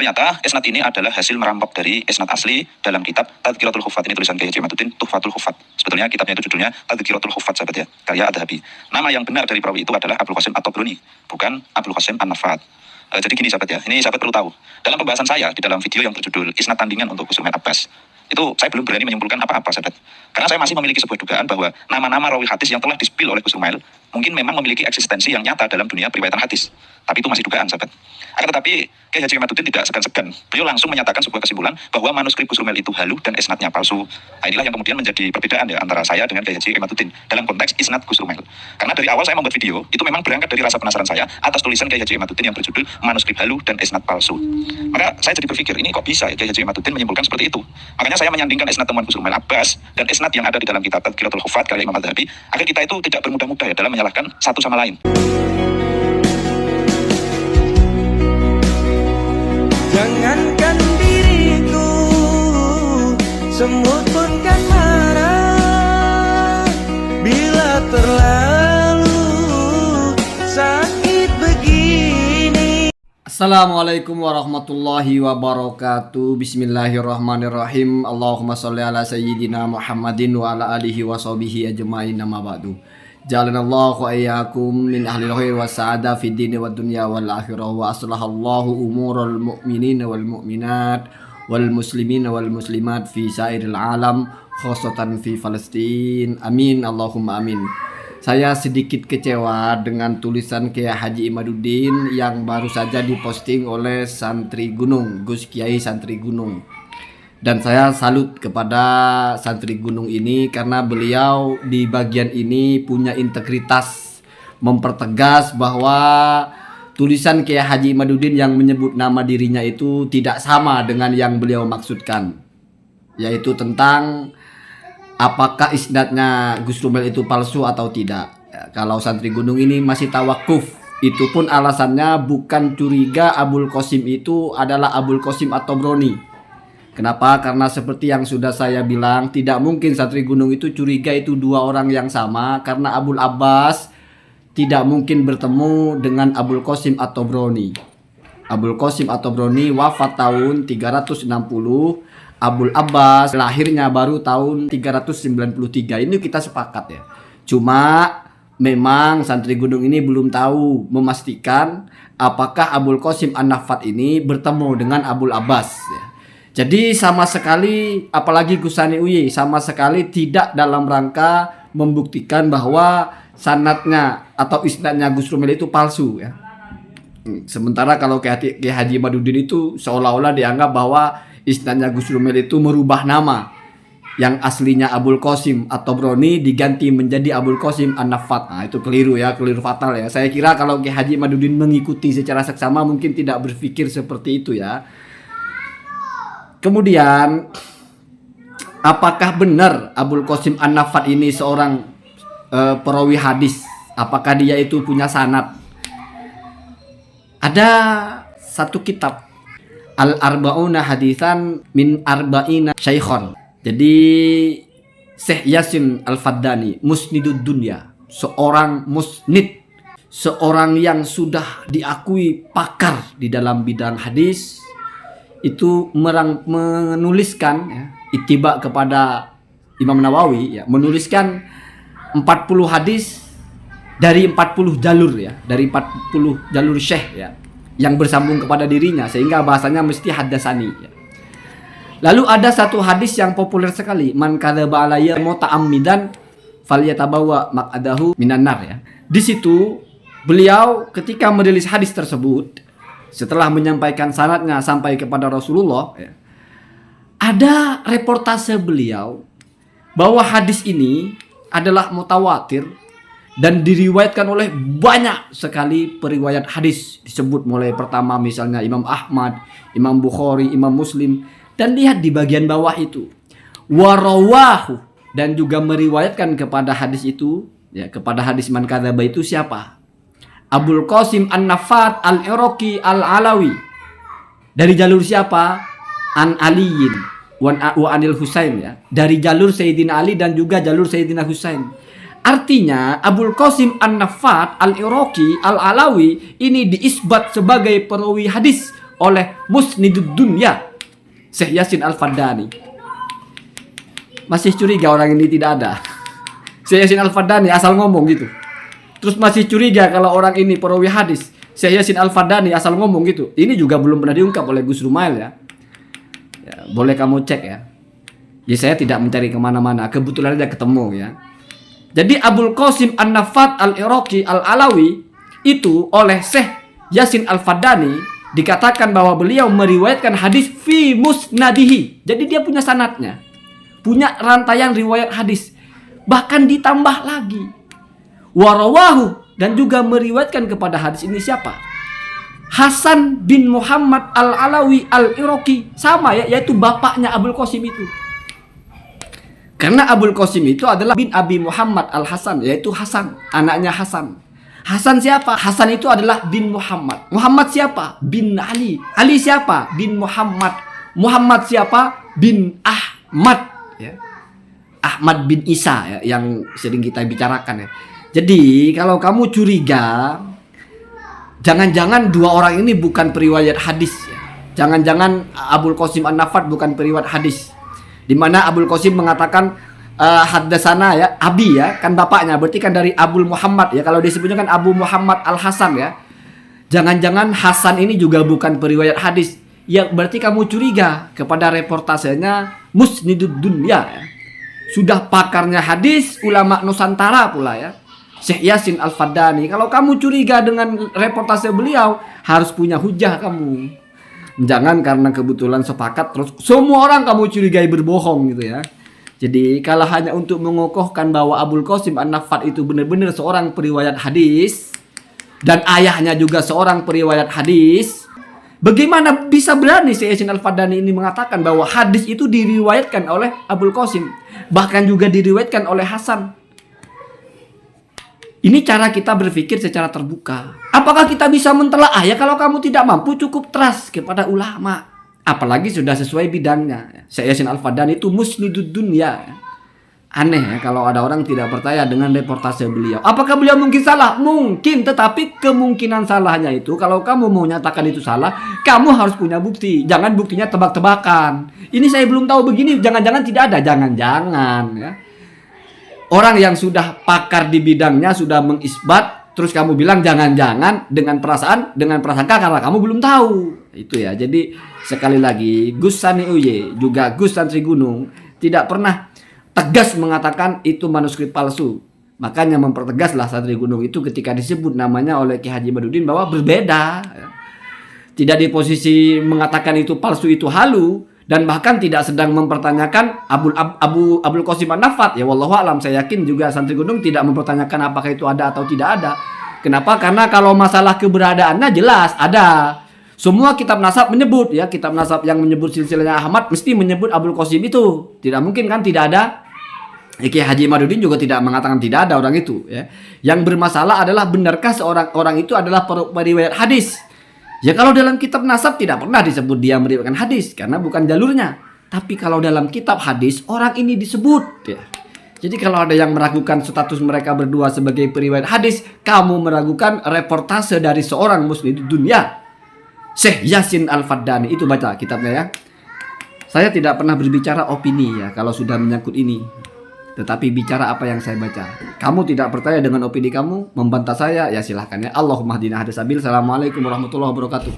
Ternyata isnad ini adalah hasil merampok dari isnad asli dalam kitab Tadhkiratul Huffaz. Ini tulisan Kiai Haji Imaduddin Tuhfatul Huffaz. Sebetulnya kitabnya itu judulnya Tadhkiratul Huffaz, sahabat ya, karya Adz-Dzahabi. Nama yang benar dari perawi itu adalah Abul Qasim At-Tabrani, bukan Abul Qasim An-Nafat. Jadi gini sahabat ya, ini sahabat perlu tahu. Dalam pembahasan saya di dalam video yang berjudul Isnad Tandingan untuk Ghusl Mail Abbas, itu saya belum berani menyimpulkan apa-apa sahabat. Karena saya masih memiliki sebuah dugaan bahwa nama-nama rawi hadis yang telah dispil oleh Ghusl Mail mungkin memang memiliki eksistensi yang nyata dalam dunia periwayatan hadis. Tapi itu masih dugaan sahabat. Akan tetapi Kiai Haji Imaduddin tidak segan-segan. Beliau langsung menyatakan sebuah kesimpulan bahwa manuskrip Ghusl Mail itu halu dan isnadnya palsu. Nah, inilah yang kemudian menjadi perbedaan ya antara saya dengan Kiai Haji Imaduddin dalam konteks isnad Ghusl Mail. Karena dari awal saya membuat video itu memang berangkat dari rasa penasaran saya atas tulisan Kiai Haji Imaduddin yang berjudul manuskrip halu dan isnad palsu. Maka saya jadi berpikir, ini kok bisa ya Kiai Haji Imaduddin menyimpulkan seperti itu. Makanya saya menyandingkan isnad temuan Ghusl Mail Abbas dan isnad yang ada di dalam kitab Tadhkiratul Huffaz karya Imam Adz-Dzahabi, agar kita itu tidak bermudah-mudah ya dalam menyalahkan satu sama lain. Jangankan diriku, semut pun kan marah bila terlalu sakit begini. Assalamualaikum warahmatullahi wabarakatuh. Bismillahirrahmanirrahim. Allahumma sholli ala sayyidina Muhammadin wa ala alihi wa sahbihi ajma'in, amma ba'du. Jalanallahu ayyakum min ahli khair wa sa'ada fid dini wad dunya wal akhirah, wa aslahallahu umural mu'minin wal mu'minat wal muslimin wal muslimat fi sairil alam, khususatan fi Palestin. Amin Allahumma amin. Saya sedikit kecewa dengan tulisan Kiai Haji Imaduddin yang baru saja diposting oleh Santri Gunung, Gus Kiai Santri Gunung. Dan saya salut kepada Santri Gunung ini karena beliau di bagian ini punya integritas, mempertegas bahwa tulisan Kiai Haji Imaduddin yang menyebut nama dirinya itu tidak sama dengan yang beliau maksudkan, yaitu tentang apakah isnadnya Ghusl Mail itu palsu atau tidak. Ya, kalau Santri Gunung ini masih tawakuf, itu pun alasannya bukan curiga Abul Qasim itu adalah Abul Qasim At-Tabrani. Kenapa? Karena seperti yang sudah saya bilang, tidak mungkin Santri Gunung itu curiga itu dua orang yang sama, karena Abul Abbas tidak mungkin bertemu dengan Abul Qasim At-Tabrani. Abul Qasim At-Tabrani wafat tahun 360, Abul Abbas lahirnya baru tahun 393. Ini kita sepakat ya. Cuma memang Santri Gunung ini belum tahu memastikan apakah Abul Qasim An-Nafat ini bertemu dengan Abul Abbas ya. Jadi sama sekali, apalagi Gusani Uyi, sama sekali tidak dalam rangka membuktikan bahwa sanadnya atau isnadnya Ghusl Mail itu palsu ya. Sementara kalau Kiai Haji Imaduddin itu seolah-olah dianggap bahwa isnadnya Ghusl Mail itu merubah nama, yang aslinya Abul Qasim At-Tabrani diganti menjadi Abul Qasim An-Nafat. Nah, itu keliru ya, keliru fatal ya. Saya kira kalau Kiai Haji Imaduddin mengikuti secara seksama mungkin tidak berpikir seperti itu ya. Kemudian, apakah benar Abul Qasim An-Nafat ini seorang perawi hadis? Apakah dia itu punya sanad? Ada satu kitab, Al-Arba'una Haditsan min Arba'ina Syaikhon. Jadi Syekh Yasin Al-Faddani, Musnidud Dunya, seorang musnid, seorang yang sudah diakui pakar di dalam bidang hadis, itu menuliskan ya, ittiba kepada Imam Nawawi ya, menuliskan 40 hadis dari 40 jalur ya, dari 40 jalur syekh ya, yang bersambung kepada dirinya, sehingga bahasanya mesti haddatsani ya. Lalu ada satu hadis yang populer sekali, man kadzaba alayya muta'ammidan falyatabawa maq'adahu minan nar ya. Di situ beliau ketika merilis hadis tersebut, setelah menyampaikan sanadnya sampai kepada Rasulullah ya, ada reportase beliau bahwa hadis ini adalah mutawatir dan diriwayatkan oleh banyak sekali periwayat hadis, disebut mulai pertama misalnya Imam Ahmad, Imam Bukhari, Imam Muslim, dan lihat di bagian bawah itu warawahu, dan juga meriwayatkan kepada hadis itu ya, kepada hadis man kadzaba itu siapa? Abul Qasim An-Nafat Al-Iraqi Al-Alawi. Dari jalur siapa? An Aliyin wa Anil Husain ya. Dari jalur Sayyidina Ali dan juga jalur Sayyidina Husain. Artinya Abul Qasim An-Nafat Al-Iraqi Al-Alawi ini diisbat sebagai perawi hadis oleh Musnidud Dunya Syekh Yasin Al-Fadani. Masih curiga orang ini tidak ada. Syekh Yasin Al-Fadani asal ngomong gitu. Terus masih curiga kalau orang ini perawi hadis. Syekh Yasin Al-Fadani asal ngomong gitu. Ini juga belum pernah diungkap oleh Gus Rumail ya. Boleh kamu cek ya. Ya saya tidak mencari kemana-mana. Kebetulan aja ketemu ya. Jadi Abul Qasim An-Nafat Al-Iraqi Al-Alawi itu oleh Syekh Yasin Al-Fadani dikatakan bahwa beliau meriwayatkan hadis fi musnadihi. Jadi dia punya sanadnya. Punya rantaian riwayat hadis. Bahkan ditambah lagi. Warawahu, dan juga meriwayatkan kepada hadis ini siapa? Hasan bin Muhammad Al-Alawi Al-Iraqi. Sama ya, yaitu bapaknya Abul Qasim itu. Karena Abul Qasim itu adalah bin Abi Muhammad Al-Hasan, yaitu Hasan, anaknya Hasan. Hasan siapa? Hasan itu adalah bin Muhammad. Muhammad siapa? Bin Ali. Ali siapa? Bin Muhammad. Muhammad siapa? Bin Ahmad. Ya. Ahmad bin Isa ya, yang sering kita bicarakan ya. Jadi kalau kamu curiga, jangan-jangan dua orang ini bukan periwayat hadis ya. Jangan-jangan Abul Qasim An-Nafat bukan periwayat hadis. Di mana Abul Qasim mengatakan haddasana ya, Abi ya, kan bapaknya, berarti kan dari Abul Muhammad ya. Kalau disebutnya kan Abu Muhammad Al-Hasan ya. Jangan-jangan Hasan ini juga bukan periwayat hadis. Ya berarti kamu curiga kepada reportasenya Musnidud Dunya ya. Sudah pakarnya hadis, ulama Nusantara pula ya, Syekh Yasin Al-Fadani. Kalau kamu curiga dengan reportase beliau, harus punya hujah kamu. Jangan karena kebetulan sepakat terus semua orang kamu curigai berbohong gitu ya. Jadi kalau hanya untuk mengokohkan bahwa Abul Qasim An-Nafat itu benar-benar seorang periwayat hadis dan ayahnya juga seorang periwayat hadis, bagaimana bisa berani Syekh Yasin Al-Fadani ini mengatakan bahwa hadis itu diriwayatkan oleh Abul Qasim, bahkan juga diriwayatkan oleh Hasan? Ini cara kita berpikir secara terbuka. Apakah kita bisa mentelaah? Ya kalau kamu tidak mampu, cukup trust kepada ulama. Apalagi sudah sesuai bidangnya. Syekh Yasin Al-Fadani itu Musnidud Dunya. Aneh ya kalau ada orang tidak percaya dengan reportase beliau. Apakah beliau mungkin salah? Mungkin, tetapi kemungkinan salahnya itu, kalau kamu mau nyatakan itu salah, kamu harus punya bukti. Jangan buktinya tebak-tebakan. Ini saya belum tahu begini, jangan-jangan tidak ada. Jangan-jangan ya. Orang yang sudah pakar di bidangnya sudah mengisbat, terus kamu bilang jangan-jangan dengan prasangka karena kamu belum tahu. Itu ya. Jadi sekali lagi, Gus Sani Uye juga Gus Santri Gunung tidak pernah tegas mengatakan itu manuskrip palsu. Makanya mempertegaslah Santri Gunung itu ketika disebut namanya oleh Ki Haji Badudin bahwa berbeda. Tidak di posisi mengatakan itu palsu, itu halu. Dan bahkan tidak sedang mempertanyakan Abul Qasim An-Nafat. Ya wallahu alam, saya yakin juga Santri Gunung tidak mempertanyakan apakah itu ada atau tidak ada. Kenapa? Karena kalau masalah keberadaannya jelas ada. Semua kitab nasab menyebut ya, kitab nasab yang menyebut silsilahnya Ahmad mesti menyebut Abul Qasim itu. Tidak mungkin kan tidak ada. Ki Haji Madudin juga tidak mengatakan tidak ada orang itu ya. Yang bermasalah adalah benarkah seorang orang itu adalah periwayat hadis. Ya kalau dalam kitab nasab tidak pernah disebut dia meriwayatkan hadis karena bukan jalurnya. Tapi kalau dalam kitab hadis orang ini disebut ya. Jadi kalau ada yang meragukan status mereka berdua sebagai periwayat hadis, kamu meragukan reportase dari seorang muslim dunia, Syekh Yasin Al-Fadani. Itu baca kitabnya ya. Saya tidak pernah berbicara opini ya kalau sudah menyangkut ini. Tetapi bicara apa yang saya baca. Kamu tidak percaya dengan opini kamu, membantah saya, ya silahkan ya. Allahumma hdina hadasabil. Assalamualaikum warahmatullahi wabarakatuh.